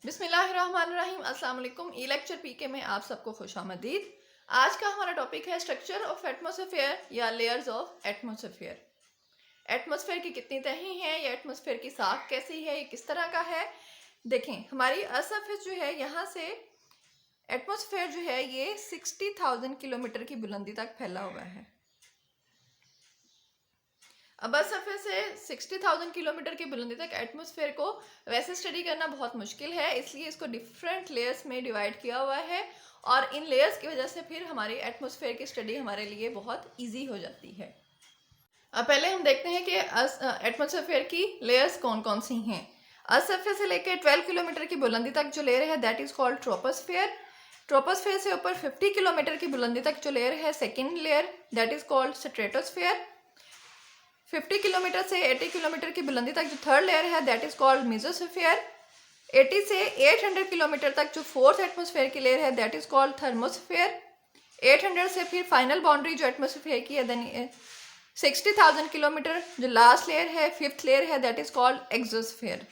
बिस्मिल्लाहिर्रहमानिर्रहीम। अस्सलाम वालेकुम। ई लेक्चर पीके में आप सबको खुशामदीद। आज का हमारा टॉपिक है स्ट्रक्चर ऑफ एटमॉस्फेयर या लेयर्स ऑफ एटमॉस्फेयर। एटमॉस्फेयर की कितनी तहें हैं, या एटमॉस्फेयर की साख कैसी है, ये किस तरह का है। देखें, हमारी अर्थ सरफेस जो है, यहाँ से एटमॉस्फेयर जो है ये 60,000 किलोमीटर की बुलंदी तक फैला हुआ है। अब अर्थ सरफेस से 60,000 किलोमीटर की बुलंदी तक एटमॉस्फेयर को वैसे स्टडी करना बहुत मुश्किल है, इसलिए इसको डिफरेंट लेयर्स में डिवाइड किया हुआ है और इन लेयर्स की वजह से फिर हमारी एटमॉस्फेयर की स्टडी हमारे लिए बहुत इजी हो जाती है। अब पहले हम देखते हैं कि एटमॉस्फेयर की लेयर्स कौन कौन सी हैं। अर्थ सरफेस से लेकर 12 किलोमीटर की बुलंदी तक जो लेयर है that is called troposphere. Troposphere से ऊपर 50 किलोमीटर की बुलंदी तक जो लेयर है second layer that is called stratosphere. 50 kilometre से 80 किलोमीटर की बुलंदी तक जो थर्ड लेयर है दैट इज कॉल्ड मेसोस्फेयर। 80 से 800 किलोमीटर तक जो फोर्थ एटमॉस्फेयर की लेयर है दैट इज कॉल्ड थर्मोस्फेयर। 800 से फिर फाइनल बाउंड्री जो एटमॉस्फेयर की है देन 60,000 किलोमीटर जो लास्ट लेयर है, फिफ्थ लेयर है दैट इज कॉल्ड एक्सोस्फेयर।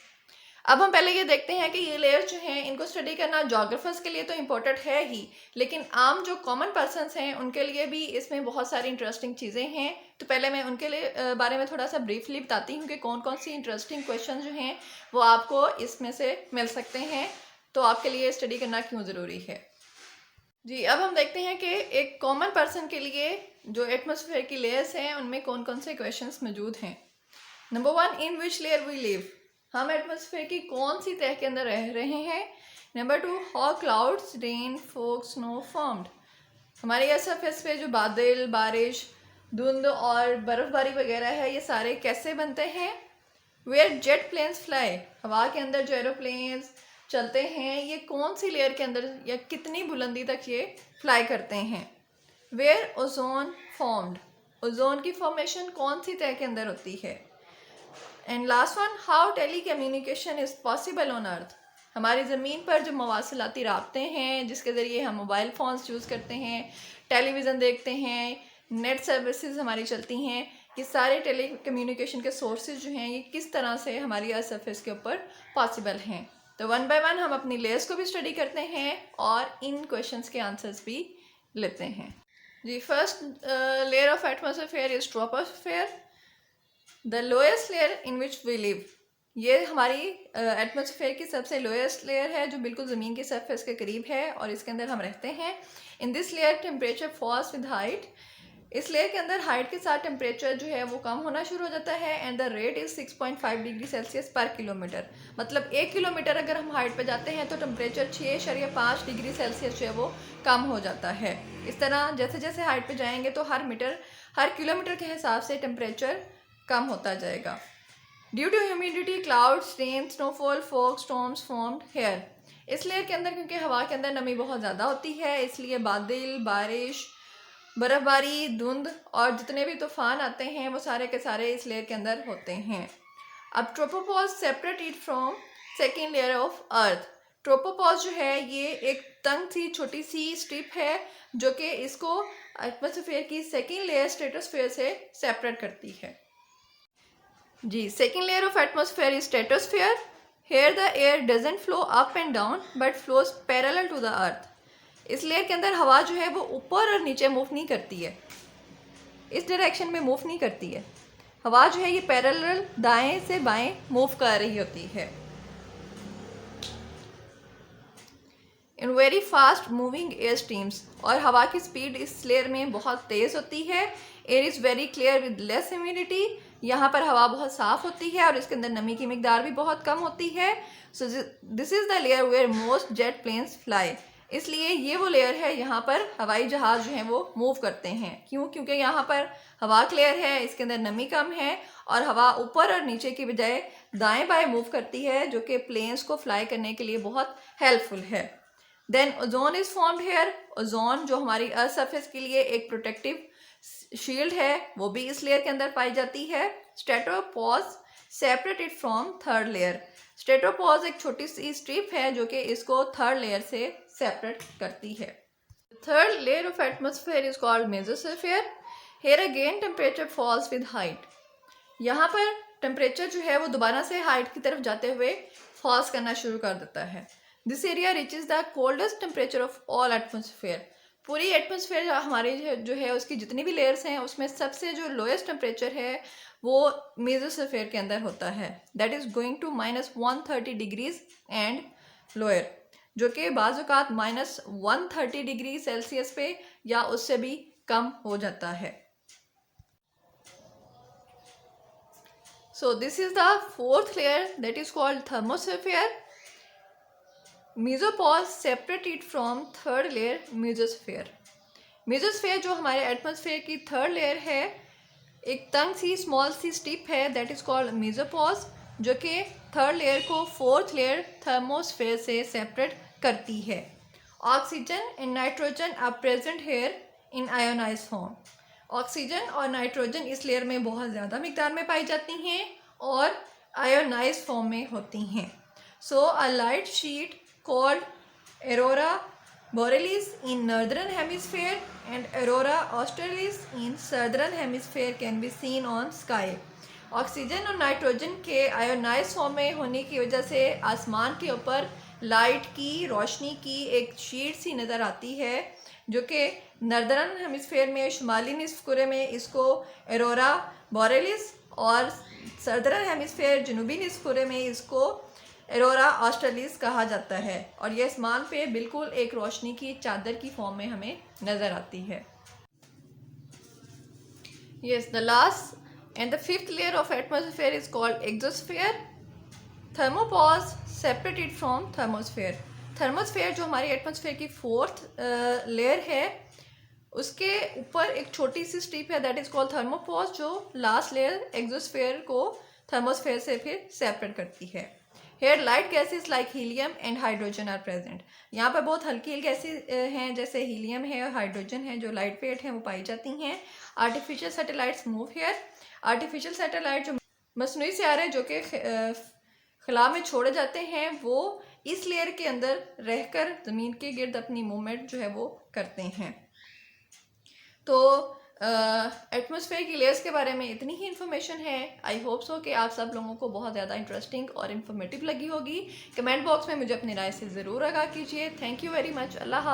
अब हम पहले ये देखते हैं कि ये लेयर्स जो हैं इनको स्टडी करना जोग्राफर्स के लिए तो इम्पोर्टेंट है ही, लेकिन आम जो कॉमन पर्सनस हैं उनके लिए भी इसमें बहुत सारी इंटरेस्टिंग चीज़ें हैं। तो पहले मैं उनके लिए बारे में थोड़ा सा ब्रीफली बताती हूँ कि कौन कौन सी इंटरेस्टिंग क्वेश्चन जो हैं वो आपको इसमें से मिल सकते हैं, तो आपके लिए स्टडी करना क्यों ज़रूरी है। जी, अब हम देखते हैं कि एक कॉमन पर्सन के लिए जो एटमॉस्फेयर की लेयर्स हैं उनमें कौन कौन से क्वेश्चंस मौजूद हैं। Number 1, in which layer we live, हम एटमॉस्फेयर की कौन सी तह के अंदर रह रहे हैं। Number 2, how clouds rain fog snow formed, हमारे अर्थ सरफेस पे जो बादल, बारिश, धुंध और बर्फबारी वगैरह है ये सारे कैसे बनते हैं। वेयर जेट प्लेन्स फ्लाई, हवा के अंदर जो एरोप्लेन्स चलते हैं ये कौन सी लेयर के अंदर या कितनी बुलंदी तक ये फ्लाई करते हैं। वेयर ओजोन फॉर्म्ड, ओजोन की फॉर्मेशन कौन सी तह के अंदर होती है। And last one, how telecommunication is possible on earth, हमारी ज़मीन पर जो मवासिलाती राब्ते हैं जिसके ज़रिए हम मोबाइल फ़ोन्स यूज़ करते हैं, टेलीविज़न देखते हैं, नेट सर्विसेज हमारी चलती हैं, ये सारे टेली कम्युनिकेशन के सोर्सेज जो हैं ये किस तरह से हमारी अर्थ सरफेस के ऊपर पॉसिबल हैं। तो वन बाय वन हम अपनी लेयर्स को भी स्टडी करते हैं और इन क्वेश्चंस के आंसर्स भी लेते हैं। जी, first layer of atmosphere is troposphere, the lowest layer in which we live, ये हमारी एटमॉस्फेयर की सबसे लोएस्ट लेयर है जो बिल्कुल ज़मीन की सरफेस के करीब है और इसके अंदर हम रहते हैं। In this layer temperature falls with height, इस लेयर के अंदर हाइट के साथ टेम्परेचर जो है वो कम होना शुरू हो जाता है। And the rate is 6.5 degree Celsius पर किलोमीटर, मतलब 1 किलोमीटर अगर हम हाइट पे जाते हैं तो टेम्परेचर 6.5 डिग्री सेल्सियस जो है वो कम हो जाता है। इस तरह जैसे जैसे हाइट पे जाएंगे तो हर किलोमीटर के हिसाब से टेम्परेचर कम होता जाएगा। Due to humidity clouds rain snowfall fog storms formed here, इस लेयर के अंदर क्योंकि हवा के अंदर नमी बहुत ज़्यादा होती है इसलिए बादल, बारिश, बर्फबारी, धुंध और जितने भी तूफान आते हैं वो सारे के सारे इस लेयर के अंदर होते हैं। अब tropopause separate it from second layer of earth, tropopause जो है ये एक तंग सी छोटी सी स्ट्रिप है जो कि इसको एटमॉस्फेयर की सेकेंड लेयर स्ट्रेटोस्फेयर से सेपरेट करती है। जी, second layer of atmosphere is stratosphere, here the air doesn't flow up and down but flows parallel to the earth, इस लेयर के अंदर हवा जो है वो ऊपर और नीचे मूव नहीं करती है, इस डायरेक्शन में मूव नहीं करती है, हवा जो है ये पैरेलल दाएं से बाएं मूव कर रही होती है। In very fast moving air streams, और हवा की स्पीड इस लेयर में बहुत तेज़ होती है। Air is very clear with less humidity, यहाँ पर हवा बहुत साफ़ होती है और इसके अंदर नमी की मिकदार भी बहुत कम होती है। So this is the layer where most jet planes fly, इसलिए ये वो लेयर है यहाँ पर हवाई जहाज़ जो हैं वो मूव करते हैं। क्यों? क्योंकि यहाँ पर हवा क्लियर है, इसके अंदर नमी कम है और हवा ऊपर और नीचे की बजाय दाएं बाएं मूव करती है जो कि प्लेन्स को फ्लाई करने के लिए बहुत हेल्पफुल है। Then ozone is formed here, ozone जो हमारी अर्थ सरफेस के लिए एक प्रोटेक्टिव शील्ड है वो भी इस लेयर के अंदर पाई जाती है। Stratopause separate it from third layer, stratopause एक छोटी सी स्ट्रिप है जो कि इसको थर्ड लेयर से सेपरेट करती है। Third layer of atmosphere is called mesosphere, here again temperature falls with height, यहाँ पर टेम्परेचर जो है वो दोबारा से हाइट की तरफ जाते हुए फॉल्स करना शुरू कर देता है। This area reaches the coldest temperature of all atmosphere. पूरी एटमोसफेयर हमारी जो है उसकी जितनी भी लेयर्स हैं उसमें सबसे जो लोएस्ट टेम्परेचर है वो मेसोस्फीयर के अंदर होता है, that is going to -130 degrees and lower, जो कि बाज़-औक़ात -130 डिग्री सेल्सियस पे या उससे भी कम हो जाता है। So this is the fourth layer that is called thermosphere. Mesopause separate it from third layer mesosphere. Mesosphere जो हमारे एटमॉस्फेयर की थर्ड लेयर है, एक तंग सी स्मॉल सी स्टिप है, दैट इज कॉल्ड मेसोपॉज, जो कि थर्ड लेयर को फोर्थ लेयर थर्मोस्फेयर से सेपरेट करती है। Oxygen and nitrogen are present here in ionised form. Oxygen और नाइट्रोजन इस लेयर में बहुत ज़्यादा मिकदार में पाई जाती हैं और आयोनाइज फॉर्म में होती हैं। So a light sheet called aurora borealis in northern hemisphere and aurora australis in southern hemisphere can be seen on sky. Oxygen और नाइट्रोजन के आयोनाइज फॉर्म में होने की वजह से आसमान के ऊपर लाइट की रोशनी की एक शीट सी नज़र आती है, जो कि नॉर्दर्न हेमिस्फीयर में शुमाली निस्फ कुरे में इसको एरोरा बोरेलिस और सदर्न हेमिस्फीयर जनूबी निस्फ कुरे में इसको एरोरा ऑस्ट्रेलिस कहा जाता है। और ये आसमान पे बिल्कुल एक रोशनी की चादर की फॉर्म में हमें नज़र आती है। Yes, the last and the fifth layer of atmosphere is called exosphere. Thermopause separated from thermosphere. Thermosphere जो हमारी एटमॉस्फेयर की फोर्थ लेयर है, उसके ऊपर एक छोटी सी स्ट्रिप है, दैट इज कॉल्ड थर्मोपॉज, जो लास्ट लेयर एक्सोस्फेयर को थर्मोस्फेयर से फिर सेपरेट करती है। Here light gases like helium and hydrogen are present. यहाँ पर बहुत हल्की गैसेस हैं जैसे हीलियम है और हाइड्रोजन है जो लाइट वेट हैं, वो पाई जाती हैं। Artificial satellites move here. Artificial satellite जो मसनूई सियारे जो कि खला में छोड़े जाते हैं, वो इस लेयर के अंदर रहकर ज़मीन के गिर्द अपनी मूवमेंट जो है वो करते हैं। तो एटमॉस्फेयर की लेयर्स के बारे में इतनी ही इन्फॉर्मेशन है। आई होप सो कि आप सब लोगों को बहुत ज़्यादा इंटरेस्टिंग और इन्फॉर्मेटिव लगी होगी। कमेंट बॉक्स में मुझे अपनी राय से ज़रूर आगाह कीजिए। Thank you very much. Allah.